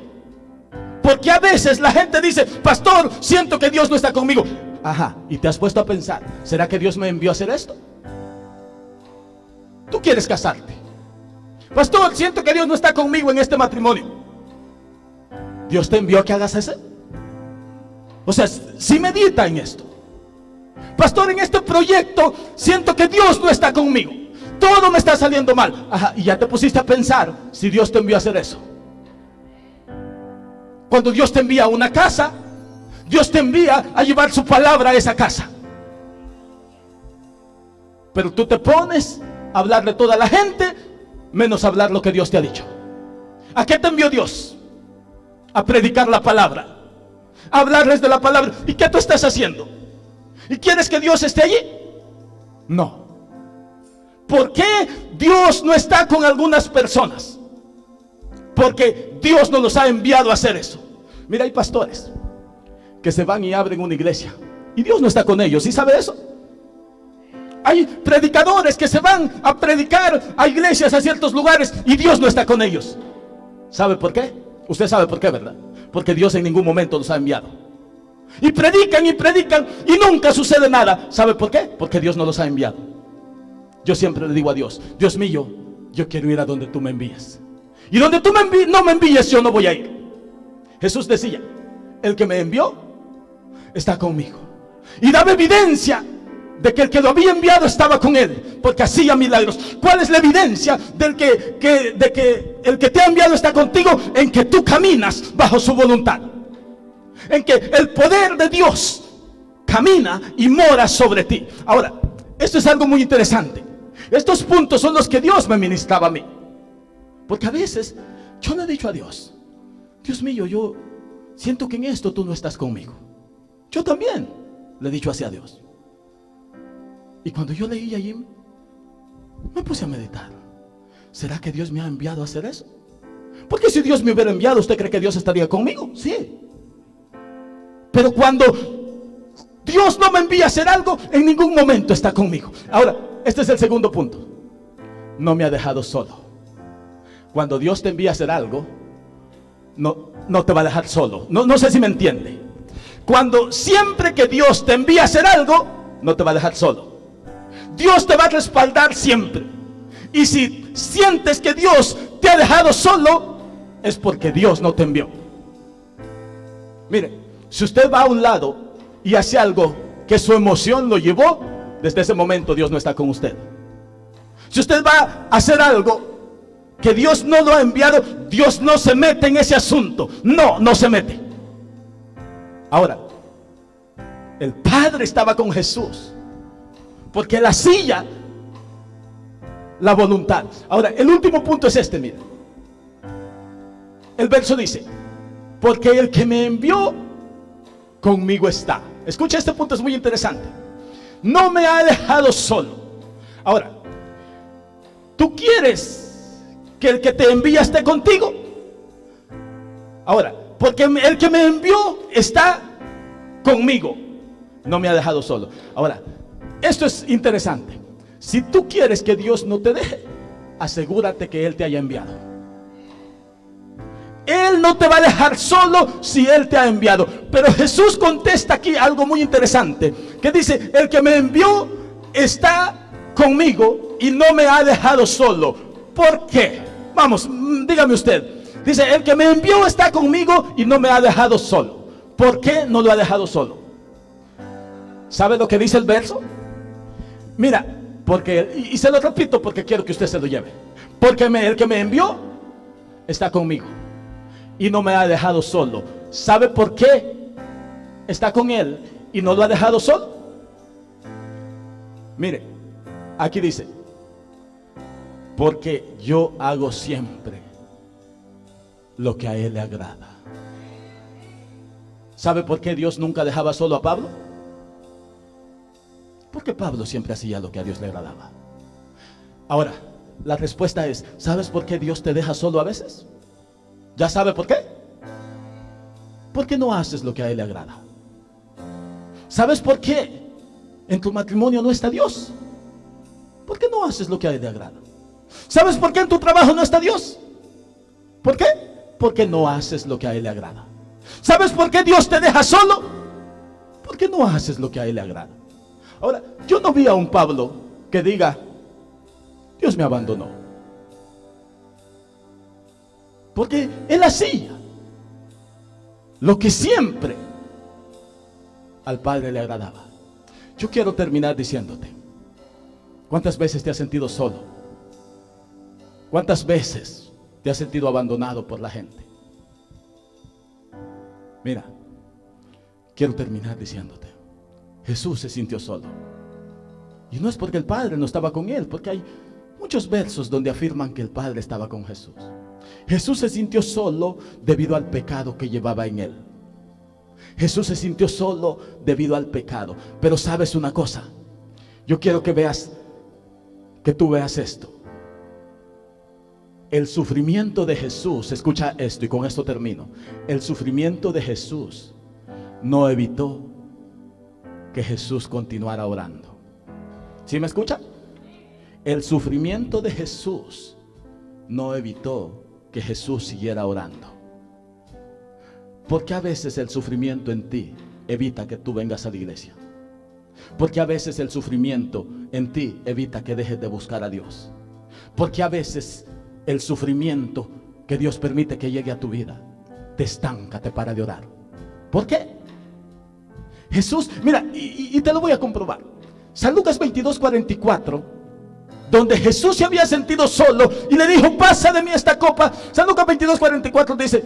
Porque a veces la gente dice: pastor, siento que Dios no está conmigo. Ajá, y te has puesto a pensar: ¿será que Dios me envió a hacer esto? Tú quieres casarte. Pastor, siento que Dios no está conmigo en este matrimonio. ¿Dios te envió a que hagas eso? O sea, si medita en esto. Pastor, en este proyecto siento que Dios no está conmigo. Todo me está saliendo mal. Ajá, y ya te pusiste a pensar si Dios te envió a hacer eso. Cuando Dios te envía a una casa, Dios te envía a llevar su palabra a esa casa. Pero tú te pones a hablarle a toda la gente, menos hablar lo que Dios te ha dicho. ¿A qué te envió Dios? A predicar la palabra, a hablarles de la palabra. ¿Y qué tú estás haciendo? ¿Y quieres que Dios esté allí? No. ¿Por qué Dios no está con algunas personas? Porque Dios no los ha enviado a hacer eso. Mira, hay pastores que se van y abren una iglesia y Dios no está con ellos. ¿Sí sabe eso? Hay predicadores que se van a predicar a iglesias, a ciertos lugares, y Dios no está con ellos. ¿Sabe por qué? Usted sabe por qué, ¿verdad? Porque Dios en ningún momento los ha enviado. Y predican y nunca sucede nada. ¿Sabe por qué? Porque Dios no los ha enviado. Yo siempre le digo a Dios: Dios mío, yo quiero ir a donde tú me envíes. Y donde tú no me envíes, yo no voy a ir. Jesús decía: el que me envió está conmigo. Y daba evidencia de que el que lo había enviado estaba con él, porque hacía milagros. ¿Cuál es la evidencia de que el que te ha enviado está contigo? En que tú caminas bajo su voluntad, en que el poder de Dios camina y mora sobre ti. Ahora, esto es algo muy interesante. Estos puntos son los que Dios me ministraba a mí, porque a veces yo le he dicho a Dios: Dios mío, yo siento que en esto tú no estás conmigo. Yo también le he dicho así a Dios. Y cuando yo leí allí, me puse a meditar: ¿será que Dios me ha enviado a hacer eso? Porque si Dios me hubiera enviado, ¿usted cree que Dios estaría conmigo? Sí. Pero cuando Dios no me envía a hacer algo, en ningún momento está conmigo. Ahora, este es el segundo punto: no me ha dejado solo. cuando Dios te envía a hacer algo, no te va a dejar solo. No sé si me entiende. Siempre que Dios te envía a hacer algo, no te va a dejar solo. Dios te va a respaldar siempre. Y si sientes que Dios te ha dejado solo, es porque Dios no te envió. Mire, si usted va a un lado y hace algo que su emoción lo llevó, desde ese momento Dios no está con usted. Si usted va a hacer algo que Dios no lo ha enviado, Dios no se mete en ese asunto. No se mete. Ahora, el Padre estaba con Jesús porque él hacía la voluntad. Ahora, el último punto es este, mira. El verso dice: porque el que me envió conmigo está. Escucha, este punto es muy interesante. No me ha dejado solo. Ahora, ¿tú quieres que el que te envía esté contigo? Ahora, porque el que me envió está conmigo, no me ha dejado solo. Ahora, esto es interesante. Si tú quieres que Dios no te deje, asegúrate que Él te haya enviado. Él no te va a dejar solo si Él te ha enviado. Pero Jesús contesta aquí algo muy interesante, que dice: el que me envió está conmigo y no me ha dejado solo. ¿Por qué? Vamos, dígame usted. Dice: el que me envió está conmigo y no me ha dejado solo. ¿Por qué no lo ha dejado solo? ¿Sabe lo que dice el verso? Mira, porque, y se lo repito porque quiero que usted se lo lleve. Porque el que me envió está conmigo y no me ha dejado solo. ¿Sabe por qué está con él y no lo ha dejado solo? Mire, aquí dice: porque yo hago siempre lo que a él le agrada. ¿Sabe por qué Dios nunca dejaba solo a Pablo? Porque Pablo siempre hacía lo que a Dios le agradaba. Ahora, la respuesta es: ¿sabes por qué Dios te deja solo a veces? ¿Ya sabe por qué? Porque no haces lo que a Él le agrada. ¿Sabes por qué en tu matrimonio no está Dios? Porque no haces lo que a Él le agrada. ¿Sabes por qué en tu trabajo no está Dios? ¿Por qué? Porque no haces lo que a Él le agrada. ¿Sabes por qué Dios te deja solo? Porque no haces lo que a Él le agrada. Ahora, yo no vi a un Pablo que diga: Dios me abandonó. Porque él hacía lo que siempre al Padre le agradaba. Yo quiero terminar diciéndote: ¿cuántas veces te has sentido solo? ¿Cuántas veces te has sentido abandonado por la gente? Mira, quiero terminar diciéndote: Jesús se sintió solo. Y no es porque el Padre no estaba con él, porque hay muchos versos donde afirman que el Padre estaba con Jesús. Jesús se sintió solo debido al pecado que llevaba en él. Jesús se sintió solo debido al pecado. Pero sabes una cosa, yo quiero que tú veas esto. El sufrimiento de Jesús, escucha esto y con esto termino. El sufrimiento de Jesús no evitó que Jesús continuara orando. ¿Sí me escucha? El sufrimiento de Jesús no evitó que Jesús siguiera orando. Porque a veces el sufrimiento en ti evita que tú vengas a la iglesia. Porque a veces el sufrimiento en ti evita que dejes de buscar a Dios. Porque a veces el sufrimiento que Dios permite que llegue a tu vida te estanca, te para de orar. ¿Por qué? Jesús, mira, y te lo voy a comprobar. San Lucas 22:44, donde Jesús se había sentido solo y le dijo: pasa de mí esta copa. San Lucas 22:44 dice: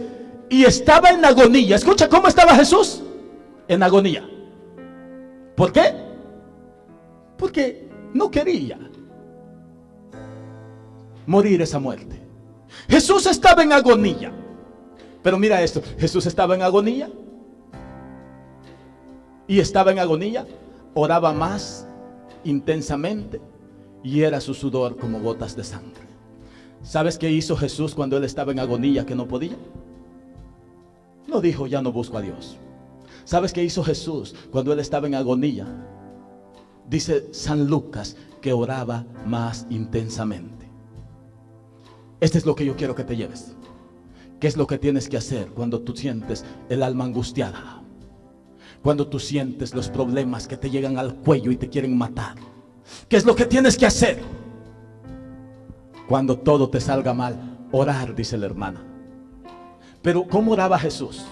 y estaba en agonía. Escucha cómo estaba Jesús: en agonía. ¿Por qué? Porque no quería morir esa muerte. Jesús estaba en agonía. Pero mira esto: Jesús estaba en agonía. Y estaba en agonía, oraba más intensamente y era su sudor como gotas de sangre. ¿Sabes qué hizo Jesús cuando él estaba en agonía que no podía? No dijo: ya no busco a Dios. ¿Sabes qué hizo Jesús cuando él estaba en agonía? Dice San Lucas que oraba más intensamente. Este es lo que yo quiero que te lleves. ¿Qué es lo que tienes que hacer cuando tú sientes el alma angustiada? Cuando tú sientes los problemas que te llegan al cuello y te quieren matar. ¿Qué es lo que tienes que hacer? Cuando todo te salga mal, orar, dice la hermana. Pero ¿cómo oraba Jesús?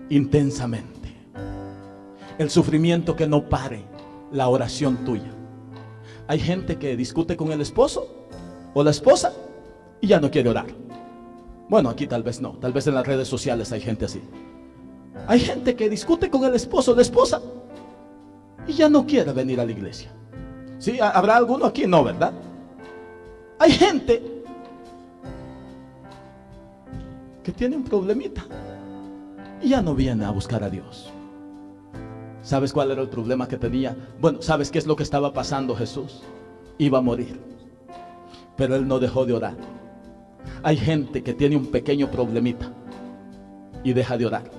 Intensamente. El sufrimiento que no pare, la oración tuya. Hay gente que discute con el esposo o la esposa y ya no quiere orar. Bueno, aquí tal vez no, tal vez en las redes sociales hay gente así. Hay gente que discute con el esposo o la esposa y ya no quiere venir a la iglesia. ¿Sí? ¿Habrá alguno aquí? No, ¿verdad? Hay gente que tiene un problemita y ya no viene a buscar a Dios. ¿Sabes cuál era el problema que tenía? Bueno, ¿sabes qué es lo que estaba pasando Jesús? Iba a morir, pero Él no dejó de orar. Hay gente que tiene un pequeño problemita y deja de orar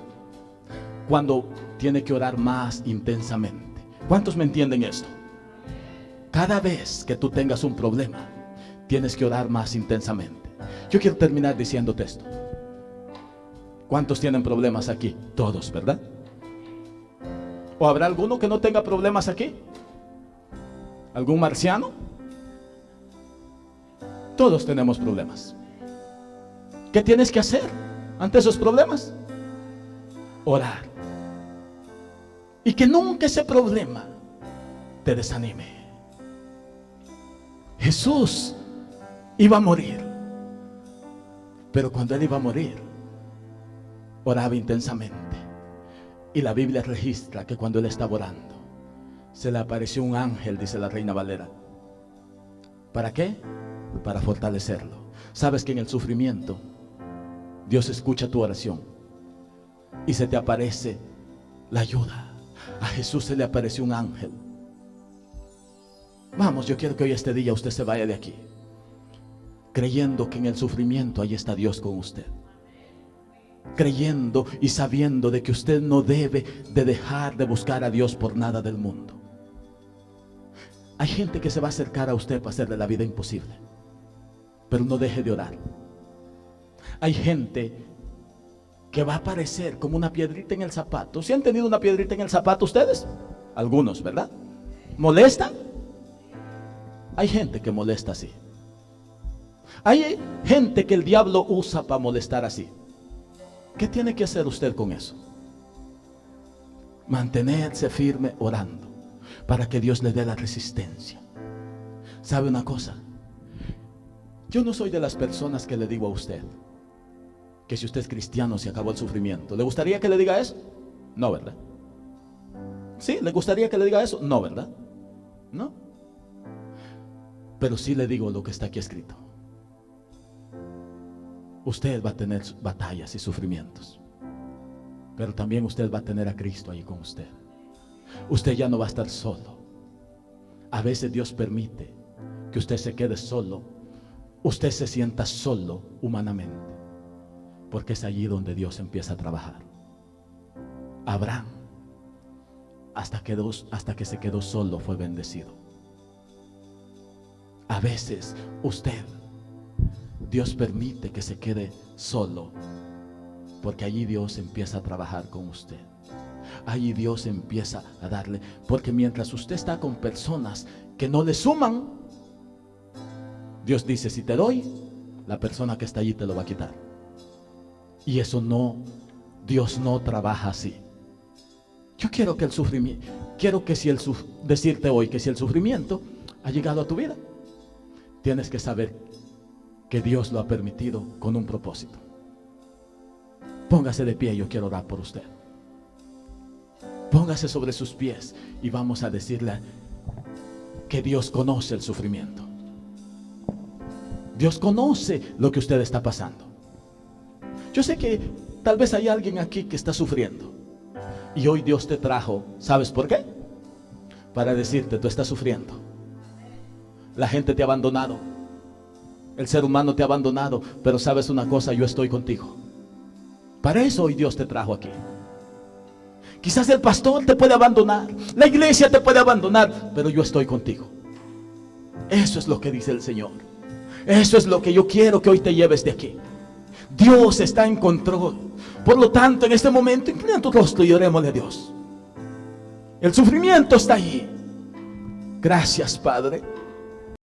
cuando tiene que orar más intensamente. ¿Cuántos me entienden esto? Cada vez que tú tengas un problema, tienes que orar más intensamente. Yo quiero terminar diciéndote esto. ¿Cuántos tienen problemas aquí? Todos, ¿verdad? ¿O habrá alguno que no tenga problemas aquí? ¿Algún marciano? Todos tenemos problemas. ¿Qué tienes que hacer ante esos problemas? Orar. Y que nunca ese problema te desanime. Jesús iba a morir, pero cuando Él iba a morir, oraba intensamente. Y la Biblia registra que cuando Él estaba orando, se le apareció un ángel, dice la Reina Valera. ¿Para qué? Para fortalecerlo. Sabes que en el sufrimiento Dios escucha tu oración y se te aparece la ayuda. A Jesús se le apareció un ángel. Vamos, yo quiero que hoy este día usted se vaya de aquí creyendo que en el sufrimiento ahí está Dios con usted, creyendo y sabiendo de que usted no debe de dejar de buscar a Dios por nada del mundo. Hay gente que se va a acercar a usted para hacerle la vida imposible, pero no deje de orar. Hay gente que va a aparecer como una piedrita en el zapato. ¿Sí han tenido una piedrita en el zapato ustedes? Algunos, ¿verdad? ¿Molestan? Hay gente que molesta así. Hay gente que el diablo usa para molestar así. ¿Qué tiene que hacer usted con eso? Mantenerse firme orando para que Dios le dé la resistencia. ¿Sabe una cosa? Yo no soy de las personas que le digo a usted que si usted es cristiano se acabó el sufrimiento. ¿Le gustaría que le diga eso? No, ¿verdad? ¿Sí? ¿Le gustaría que le diga eso? No, ¿verdad? No. Pero sí le digo lo que está aquí escrito. Usted va a tener batallas y sufrimientos, pero también usted va a tener a Cristo ahí con usted. Usted ya no va a estar solo. A veces Dios permite que usted se quede solo, usted se sienta solo humanamente, porque es allí donde Dios empieza a trabajar. Abraham, hasta que se quedó solo, fue bendecido. A veces Dios permite que se quede solo, porque allí Dios empieza a trabajar con usted. Allí Dios empieza a darle, porque mientras usted está con personas que no le suman, Dios dice: si te doy, la persona que está allí te lo va a quitar. Y eso no, Dios no trabaja así. Yo quiero que decirte hoy que si el sufrimiento ha llegado a tu vida, tienes que saber que Dios lo ha permitido con un propósito. Póngase de pie, yo quiero orar por usted. Póngase sobre sus pies y vamos a decirle que Dios conoce el sufrimiento. Dios conoce lo que usted está pasando. Yo sé que tal vez hay alguien aquí que está sufriendo y hoy Dios te trajo, ¿sabes por qué? Para decirte: tú estás sufriendo. La gente te ha abandonado, el ser humano te ha abandonado, pero sabes una cosa, yo estoy contigo. Para eso hoy Dios te trajo aquí. Quizás el pastor te puede abandonar, la iglesia te puede abandonar, pero yo estoy contigo. Eso es lo que dice el Señor. Eso es lo que yo quiero que hoy te lleves de aquí. Dios está en control. Por lo tanto, en este momento, inclina tu rostro y orémosle a Dios. El sufrimiento está allí. Gracias, Padre.